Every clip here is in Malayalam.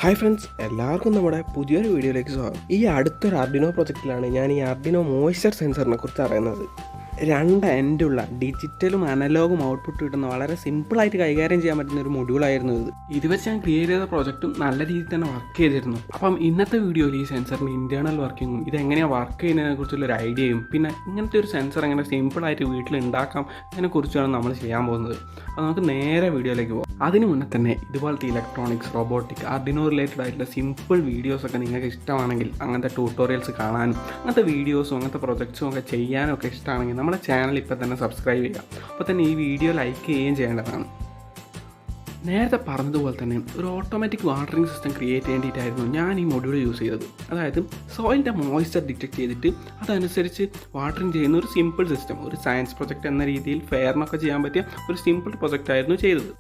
ഹായ് ഫ്രണ്ട്സ്, എല്ലാവർക്കും നമ്മുടെ പുതിയൊരു വീഡിയോയിലേക്ക് സ്വാഗതം. ഈ അടുത്തൊരു ആർഡിനോ പ്രൊജക്റ്റിലാണ് ഞാൻ ഈ ആർഡിനോ മോയ്സ്ചർ സെൻസറിനെ കുറിച്ച് അറിയുന്നത്. രണ്ട് എൻഡുള്ള ഡിജിറ്റലും അനലോഗും ഔട്ട്പുട്ട് കിട്ടുന്ന വളരെ സിമ്പിളായിട്ട് കൈകാര്യം ചെയ്യാൻ പറ്റുന്ന ഒരു മൊഡ്യൂളായിരുന്നു ഇത്. ഇത് വെച്ച് ഞാൻ ക്രിയേറ്റ് ചെയ്ത പ്രോജക്റ്റും നല്ല രീതിയിൽ തന്നെ വർക്ക് ചെയ്തിരുന്നു. അപ്പം ഇന്നത്തെ വീഡിയോയിൽ ഈ സെൻസറിൻ്റെ ഇൻറ്റേർണൽ വർക്കിങ്ങും ഇതെങ്ങനെയാണ് വർക്ക് ചെയ്യുന്നതിനെ കുറിച്ചുള്ളൊരു ഐഡിയയും പിന്നെ ഇങ്ങനത്തെ ഒരു സെൻസർ എങ്ങനെ സിമ്പിളായിട്ട് വീട്ടിൽ ഉണ്ടാക്കാം ഇതിനെക്കുറിച്ചാണ് നമ്മൾ ചെയ്യാൻ പോകുന്നത്. അപ്പോൾ നമുക്ക് നേരെ വീഡിയോയിലേക്ക് പോകാം. അതിന് മുന്നേ തന്നെ ഇതുപോലത്തെ ഇലക്ട്രോണിക്സ്, റോബോട്ടിക്, ആർഡിനോ റിലേറ്റഡ് ആയിട്ടുള്ള സിമ്പിൾ വീഡിയോസൊക്കെ നിങ്ങൾക്ക് ഇഷ്ടമാണെങ്കിൽ, അങ്ങനത്തെ ട്യൂട്ടോറിയൽസ് കാണാനും അങ്ങനത്തെ വീഡിയോസും അങ്ങനത്തെ പ്രൊജക്ട്സും ഒക്കെ ചെയ്യാനും ഒക്കെ ഇഷ്ടമാണെങ്കിൽ നമ്മുടെ ചാനൽ ഇപ്പോൾ തന്നെ സബ്സ്ക്രൈബ് ചെയ്യുക. അപ്പോൾ തന്നെ ഈ വീഡിയോ ലൈക്ക് ചെയ്യുകയും ചെയ്യേണ്ടതാണ്. നേരത്തെ പറഞ്ഞതുപോലെ തന്നെ ഒരു ഓട്ടോമാറ്റിക് വാട്ടറിംഗ് സിസ്റ്റം ക്രിയേറ്റ് ചെയ്യേണ്ടിയിട്ടായിരുന്നു ഞാൻ ഈ മൊഡ്യൂൾ യൂസ് ചെയ്തത്. അതായത് സോയിലിൻ്റെ മോയ്സ്ചർ ഡിറ്റക്ട് ചെയ്തിട്ട് അതനുസരിച്ച് വാട്ടറിംഗ് ചെയ്യുന്ന ഒരു സിമ്പിൾ സിസ്റ്റം, ഒരു സയൻസ് പ്രൊജക്റ്റ് എന്ന രീതിയിൽ ഫെയറിനൊക്കെ ചെയ്യാൻ പറ്റിയ ഒരു സിമ്പിൾ പ്രൊജക്റ്റ് ആയിരുന്നു ചെയ്തത്.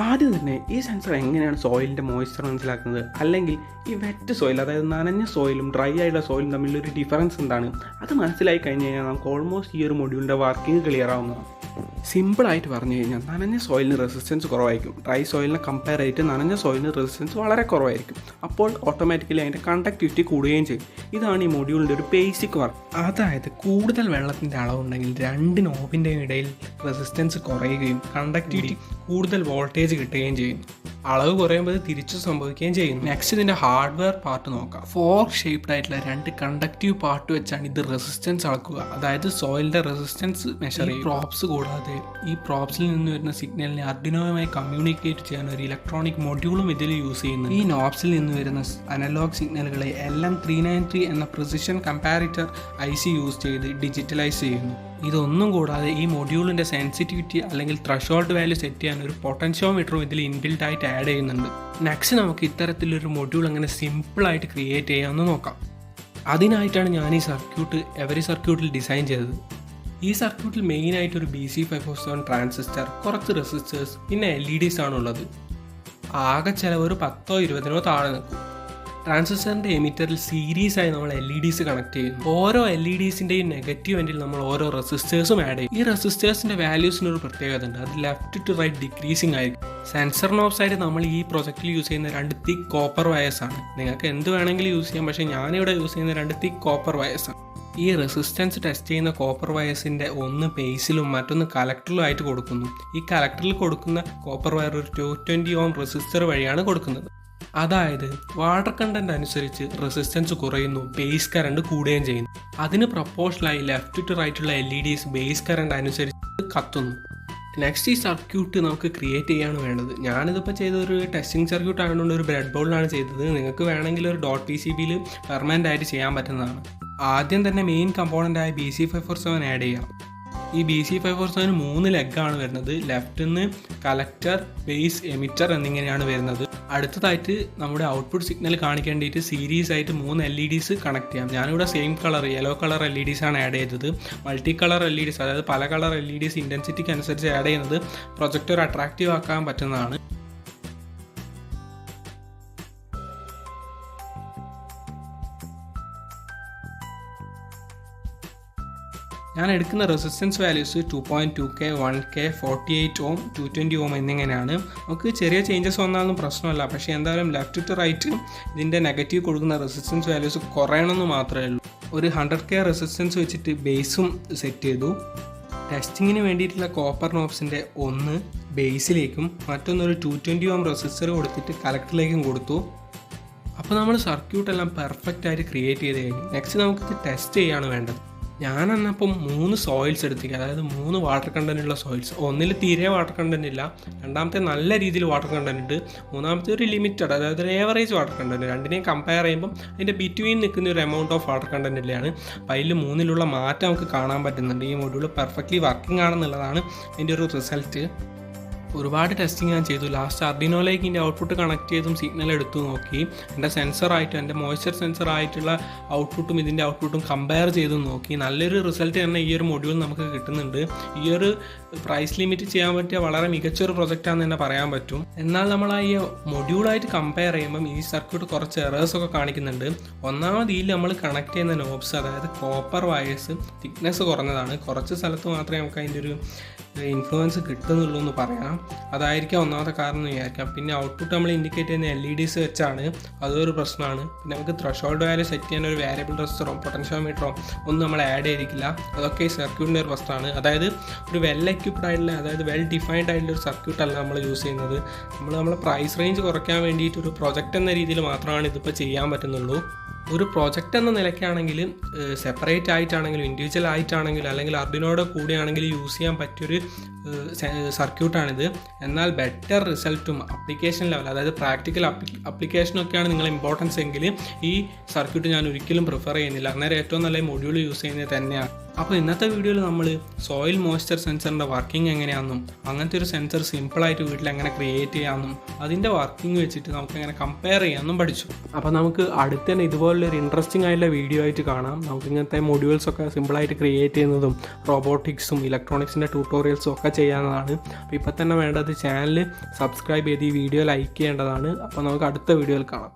ആദ്യം തന്നെ ഈ സെൻസർ എങ്ങനെയാണ് സോയിലിൻ്റെ മോയ്സ്ചർ മനസ്സിലാക്കുന്നത്, അല്ലെങ്കിൽ ഈ വെറ്റ് സോയിൽ, അതായത് നനഞ്ഞ സോയിലും ഡ്രൈ ആയിട്ടുള്ള സോയിലും തമ്മിലൊരു ഡിഫറൻസ് എന്താണ്, അത് മനസ്സിലായി കഴിഞ്ഞ് കഴിഞ്ഞാൽ നമുക്ക് ഓൾമോസ്റ്റ് ഈ ഒരു മൊഡ്യൂളിൻ്റെ വർക്കിംഗ് ക്ലിയർ ആവുന്നതാണ്. സിമ്പിളായിട്ട് പറഞ്ഞു കഴിഞ്ഞാൽ നനഞ്ഞ സോയിലിന് റെസിസ്റ്റൻസ് കുറവായിരിക്കും, ഡ്രൈ സോയിലിനെ കമ്പയർ ചെയ്തിട്ട് നനഞ്ഞ സോയിലിന് റെസിസ്റ്റൻസ് വളരെ കുറവായിരിക്കും. അപ്പോൾ ഓട്ടോമാറ്റിക്കലി അതിൻ്റെ കണ്ടക്ടിവിറ്റി കൂടുകയും ചെയ്യും. ഇതാണ് ഈ മൊഡ്യൂളിൻ്റെ ഒരു ബേസിക് വർക്ക്. അതായത് കൂടുതൽ വെള്ളത്തിൻ്റെ അളവുണ്ടെങ്കിൽ രണ്ട് നോബിൻ്റെയും ഇടയിൽ റെസിസ്റ്റൻസ് കുറയുകയും കണ്ടക്ടിവിറ്റി കൂടുതൽ വോൾട്ടേജ് കിട്ടുകയും ചെയ്യും. അളവ് കുറയുമ്പോൾ തിരിച്ചു സംഭവിക്കുകയും ചെയ്യും. നെക്സ്റ്റ് ഇതിൻ്റെ ഹാർഡ്വെയർ പാർട്ട് നോക്കാം. ഫോർക്ക് ഷേപ്ഡ് ആയിട്ടുള്ള രണ്ട് കണ്ടക്റ്റീവ് പാർട്ട് വെച്ചാണ് ഇത് റെസിസ്റ്റൻസ് അളക്കുക. അതായത് സോയിലിൻ്റെ റെസിസ്റ്റൻസ് മെഷർ ചെയ്യും. പ്രോപ്സ് കൂടാതെ ഈ പ്രോപ്സിൽ നിന്ന് വരുന്ന സിഗ്നലിനെ ആർഡിനോയുമായി കമ്മ്യൂണിക്കേറ്റ് ചെയ്യാൻ ഒരു ഇലക്ട്രോണിക് മൊഡ്യൂളും ഇതിൽ യൂസ് ചെയ്യുന്നു. ഈ നോബ്സിൽ നിന്ന് വരുന്ന അനലോഗ് സിഗ്നലുകളെ LM393 എന്ന പ്രിസിഷൻ കമ്പാരിറ്റർ IC യൂസ് ചെയ്ത് ഡിജിറ്റലൈസ് ചെയ്യുന്നു. ഇതൊന്നും കൂടാതെ ഈ മൊഡ്യൂളിൻ്റെ സെൻസിറ്റിവിറ്റി അല്ലെങ്കിൽ ത്രഷോൾഡ് വാല്യൂ സെറ്റ് ചെയ്യാൻ ഒരു പൊട്ടൻഷ്യോമീറ്ററും ഇതിൽ ഇൻബിൽറ്റ് ആയിട്ട് ആഡ് ചെയ്യുന്നുണ്ട്. നെക്സ്റ്റ് നമുക്ക് ഇത്തരത്തിലൊരു മൊഡ്യൂൾ എങ്ങനെ സിമ്പിളായിട്ട് ക്രിയേറ്റ് ചെയ്യാമെന്ന് നോക്കാം. അതിനായിട്ടാണ് ഞാൻ ഈ സർക്യൂട്ട് എവറി സർക്യൂട്ടിൽ ഡിസൈൻ ചെയ്തത്. ഈ സർക്യൂട്ടിൽ മെയിനായിട്ട് ഒരു BC547 ട്രാൻസിസ്റ്റർ, കുറച്ച് റെസിസ്റ്റേഴ്സ്, പിന്നെ LEDs ആണുള്ളത്. ആകെ ചിലവ് ഒരു 10-20 താഴെ നിൽക്കും. ട്രാൻസിസ്റ്ററിൻ്റെ എമിറ്ററിൽ സീരീസ് ആയി നമ്മൾ LEDs കണക്ട് ചെയ്യുന്നു. ഓരോ LEDസിൻ്റെയും നെഗറ്റീവ് എൻഡിൽ നമ്മൾ ഓരോ റെസിസ്റ്റേഴ്സും ആഡ് ചെയ്യും. ഈ റെസിസ്റ്റേഴ്സിൻ്റെ വാല്യൂസിനൊരു പ്രത്യേകത ഉണ്ട്. അത് ലെഫ്റ്റ് ടു റൈറ്റ് ഡിക്രീസിങ് ആയിരിക്കും. സെൻസർ നോബ്സ് ആയിട്ട് നമ്മൾ ഈ പ്രൊജക്റ്റിൽ യൂസ് ചെയ്യുന്ന രണ്ട് തിക്ക് കോപ്പർ വയേഴ്സ് ആണ്. നിങ്ങൾക്ക് എന്ത് വേണമെങ്കിലും യൂസ് ചെയ്യാം, പക്ഷേ ഞാനിവിടെ യൂസ് ചെയ്യുന്ന രണ്ട് തിക്ക് കോപ്പർ വയേഴ്സ് ആണ്. ഈ റെസിസ്റ്റൻസ് ടെസ്റ്റ് ചെയ്യുന്ന കോപ്പർ വയേഴ്സിൻ്റെ ഒന്ന് ബേസിലും മറ്റൊന്ന് കലക്ടറിലും ആയിട്ട് കൊടുക്കുന്നു. ഈ കലക്ടറിൽ കൊടുക്കുന്ന കോപ്പർ വയർ ഒരു 220 ഓം റെസിസ്റ്റർ വഴിയാണ് കൊടുക്കുന്നത്. അതായത് വാട്ടർ കണ്ടന്റ് അനുസരിച്ച് റെസിസ്റ്റൻസ് കുറയുന്നു, ബേസ് കറണ്ട് കൂടുകയും ചെയ്യുന്നു. അതിന് പ്രൊപ്പോർഷണലായി ലെഫ്റ്റ് ടു റൈറ്റുള്ള LEDs ബേസ് കറണ്ട് അനുസരിച്ച് കത്തുന്നു. നെക്സ്റ്റ് ഈ സർക്യൂട്ട് നമുക്ക് ക്രിയേറ്റ് ചെയ്യാണ് വേണ്ടത്. ഞാനിതിപ്പോൾ ചെയ്തൊരു ടെസ്റ്റിംഗ് സർക്യൂട്ട് ആയതുകൊണ്ട് ഒരു ബ്രെഡ് ബോർഡിലാണ് ചെയ്തത്. നിങ്ങൾക്ക് വേണമെങ്കിൽ ഒരു .PCBയിൽ പെർമനൻ്റ് ആയിട്ട് ചെയ്യാൻ പറ്റുന്നതാണ്. ആദ്യം തന്നെ മെയിൻ കമ്പോണൻ്റായ BC547 ആഡ് ചെയ്യാം. ഈ BC547 3 ലെഗാണ് വരുന്നത്. ലെഫ്റ്റിൽ നിന്ന് കലക്ടർ, ബേസ്, എമിറ്റർ എന്നിങ്ങനെയാണ് വരുന്നത്. അടുത്തതായിട്ട് നമ്മുടെ ഔട്ട്പുട്ട് സിഗ്നൽ കാണിക്കേണ്ടിയിട്ട് സീരീസ് ആയിട്ട് 3 LEDs കണക്ട് ചെയ്യാം. ഞാനിവിടെ same colour yellow colour LEDs ആണ് ആഡ് ചെയ്തത്. മൾട്ടി കളർ LEDs, അതായത് പല കളർ LEDs ഇൻറ്റൻസിറ്റിക്ക് അനുസരിച്ച് ആഡ് ചെയ്യുന്നത് പ്രൊജക്ടർ അട്രാക്റ്റീവ് ആക്കാൻ പറ്റുന്നതാണ്. ഞാൻ എടുക്കുന്ന റെസിസ്റ്റൻസ് വാല്യൂസ് 2.2K, 1K, 48 ഓം, 220 ഓം എന്നിങ്ങനെയാണ്. നമുക്ക് ചെറിയ ചേഞ്ചസ് വന്നാലും പ്രശ്നമല്ല, പക്ഷേ എന്തായാലും ലെഫ്റ്റ് ടു റൈറ്റ് ഇതിൻ്റെ നെഗറ്റീവ് കൊടുക്കുന്ന റെസിസ്റ്റൻസ് വാല്യൂസ് കുറയണമെന്ന് മാത്രമേ ഉള്ളൂ. ഒരു 100K റെസിസ്റ്റൻസ് വെച്ചിട്ട് ബേസും സെറ്റ് ചെയ്തു. ടെസ്റ്റിങ്ങിന് വേണ്ടിയിട്ടുള്ള കോപ്പർ നോബ്സിൻ്റെ ഒന്ന് ബേസിലേക്കും മറ്റൊന്നൊരു 220 ഓം റെസിസ്റ്റർ കൊടുത്തിട്ട് കലക്ടറിലേക്കും കൊടുത്തു. അപ്പോൾ നമ്മൾ സർക്യൂട്ടെല്ലാം പെർഫെക്റ്റ് ആയിട്ട് ക്രിയേറ്റ് ചെയ്ത് കഴിഞ്ഞു. നെക്സ്റ്റ് നമുക്കിത് ടെസ്റ്റ് ചെയ്യാണ് വേണ്ടത്. ഞാനെന്നപ്പം 3 സോയിൽസ് എടുത്തിരിക്കുക, അതായത് 3 വാട്ടർ കണ്ടൻറ്റുള്ള സോയിൽസ്. ഒന്നിൽ തീരെ വാട്ടർ കണ്ടൻറ്റ് ഇല്ല, രണ്ടാമത്തെ നല്ല രീതിയിൽ വാട്ടർ കണ്ടൻറ്റ് ഉണ്ട്, മൂന്നാമത്തെ ഒരു ലിമിറ്റഡ്, അതായത് ഒരു ഏവറേജ് വാട്ടർ കണ്ടൻറ്റ്. രണ്ടിനെയും കമ്പയർ ചെയ്യുമ്പം അതിൻ്റെ ബിറ്റ്വീൻ നിൽക്കുന്ന ഒരു എമൗണ്ട് ഓഫ് വാട്ടർ കണ്ടൻറ്റ് ഇല്ലാണ്. അപ്പോൾ അതിൽ 3ലുള്ള മാറ്റം നമുക്ക് കാണാൻ പറ്റുന്നുണ്ട്. ഈ മൊഡ്യൂൾ പെർഫെക്റ്റ്ലി വർക്കിംഗ് ആണെന്നുള്ളതാണ് അതിൻ്റെ ഒരു റിസൾട്ട്. ഒരുപാട് ടെസ്റ്റിംഗ് ഞാൻ ചെയ്തു. ലാസ്റ്റ് ആർഡിനോയിലേക്ക് ഇതിൻ്റെ ഔട്ട്പുട്ട് കണക്ട് ചെയ്തും സിഗ്നൽ എടുത്തു നോക്കി. എൻ്റെ സെൻസറായിട്ടും എൻ്റെ മോയ്സ്ചർ സെൻസറായിട്ടുള്ള ഔട്ട്പുട്ടും ഇതിൻ്റെ ഔട്ട്പുട്ടും കമ്പയർ ചെയ്തു നോക്കി. നല്ലൊരു റിസൾട്ട് തന്നെ ഈ ഒരു മൊഡ്യൂൾ നമുക്ക് കിട്ടുന്നുണ്ട്. ഈ ഒരു പ്രൈസ് ലിമിറ്റ് ചെയ്യാൻ പറ്റിയ വളരെ മികച്ചൊരു പ്രൊജക്റ്റാണെന്ന് തന്നെ പറയാൻ പറ്റും. എന്നാൽ നമ്മൾ ഈ മൊഡ്യൂളായിട്ട് കമ്പയർ ചെയ്യുമ്പം ഈ സർക്യൂട്ട് കുറച്ച് എറേഴ്സൊക്കെ കാണിക്കുന്നുണ്ട്. ഒന്നാമത് ഇതിൽ നമ്മൾ കണക്ട് ചെയ്യുന്ന നോബ്സ്, അതായത് കോപ്പർ വയേഴ്സ് തിക്നെസ് കുറഞ്ഞതാണ്. കുറച്ച് സ്ഥലത്ത് മാത്രമേ നമുക്ക് അതിൻ്റെ ഒരു ഇൻഫ്ലുവൻസ് കിട്ടുന്നുള്ളൂ എന്ന് പറയാം. അതായിരിക്കാം ഒന്നാമത്തെ കാരണം എന്ന് വിചാരിക്കാം. പിന്നെ ഔട്ട്പുട്ട് നമ്മൾ ഇൻഡിക്കേറ്റ് ചെയ്യുന്ന LEDs വെച്ചാണ്, അതൊരു പ്രശ്നമാണ്. പിന്നെ നമുക്ക് ത്രഷോൾഡ് വാല്യൂ സെറ്റ് ചെയ്യാൻ ഒരു വേരിയബിൾ റെസിസ്റ്ററോ പൊട്ടൻഷ്യോമീറ്ററോ ഒന്നും നമ്മൾ ആഡ് ചെയ്തിരിക്കില്ല. അതൊക്കെ ഈ സർക്യൂട്ടിൻ്റെ ഒരു പ്രശ്നമാണ്. അതായത് ഒരു വെൽ എക്യുപ്ഡ് ആയിട്ടുള്ള, അതായത് വെൽ ഡിഫൈൻഡ് ആയിട്ടുള്ള ഒരു സർക്യൂട്ടല്ല നമ്മൾ യൂസ് ചെയ്യുന്നത്. നമ്മളെ പ്രൈസ് റേഞ്ച് കുറയ്ക്കാൻ വേണ്ടിയിട്ട് ഒരു പ്രൊജക്റ്റ് എന്ന രീതിയിൽ മാത്രമാണ് ഇതിപ്പോൾ ചെയ്യാൻ പറ്റുന്നുള്ളൂ. ഒരു പ്രോജക്റ്റ് എന്ന നിലയ്ക്കാണെങ്കിൽ സെപ്പറേറ്റ് ആയിട്ടാണെങ്കിലും ഇൻഡിവിജ്വൽ ആയിട്ടാണെങ്കിലും അല്ലെങ്കിൽ അർഡിനോയുടെ കൂടെയാണെങ്കിലും യൂസ് ചെയ്യാൻ പറ്റിയൊരു സർക്യൂട്ടാണിത്. എന്നാൽ ബെറ്റർ റിസൾട്ടും അപ്ലിക്കേഷൻ ലെവൽ, അതായത് പ്രാക്ടിക്കൽ അപ്ലിക്കേഷനൊക്കെയാണ് നിങ്ങൾ ഇമ്പോർട്ടൻസ് എങ്കിൽ ഈ സർക്യൂട്ട് ഞാൻ ഒരിക്കലും പ്രിഫർ ചെയ്യുന്നില്ല. അന്നേരം ഏറ്റവും നല്ല മൊഡ്യൂൾ യൂസ് ചെയ്യുന്നത് തന്നെയാണ്. അപ്പോൾ ഇന്നത്തെ വീഡിയോയിൽ നമ്മൾ സോയിൽ മോയ്സ്ചർ സെൻസറിൻ്റെ വർക്കിംഗ് എങ്ങനെയാണെന്നും അങ്ങനത്തെ ഒരു സെൻസർ സിമ്പിളായിട്ട് വീട്ടിൽ എങ്ങനെ ക്രിയേറ്റ് ചെയ്യാമെന്നും അതിൻ്റെ വർക്കിംഗ് വെച്ചിട്ട് നമുക്ക് എങ്ങനെ കമ്പയർ ചെയ്യാമെന്നും പഠിച്ചു. അപ്പോൾ നമുക്ക് അടുത്ത് തന്നെ ഇതുപോലൊരു ഇൻട്രസ്റ്റിംഗ് ആയിട്ടുള്ള വീഡിയോ ആയിട്ട് കാണാം. നമുക്ക് ഇങ്ങനത്തെ മൊഡ്യൂൾസൊക്കെ സിമ്പിളായിട്ട് ക്രിയേറ്റ് ചെയ്യുന്നതും റോബോട്ടിക്സും ഇലക്ട്രോണിക്സിൻ്റെ ട്യൂട്ടോറിയൽസും ഒക്കെ ചെയ്യാവുന്നതാണ്. അപ്പോൾ ഇപ്പോൾ തന്നെ വേണ്ടത് ചാനൽ സബ്സ്ക്രൈബ് ചെയ്ത് ഈ വീഡിയോ ലൈക്ക് ചെയ്യേണ്ടതാണ്. അപ്പോൾ നമുക്ക് അടുത്ത വീഡിയോയിൽ കാണാം.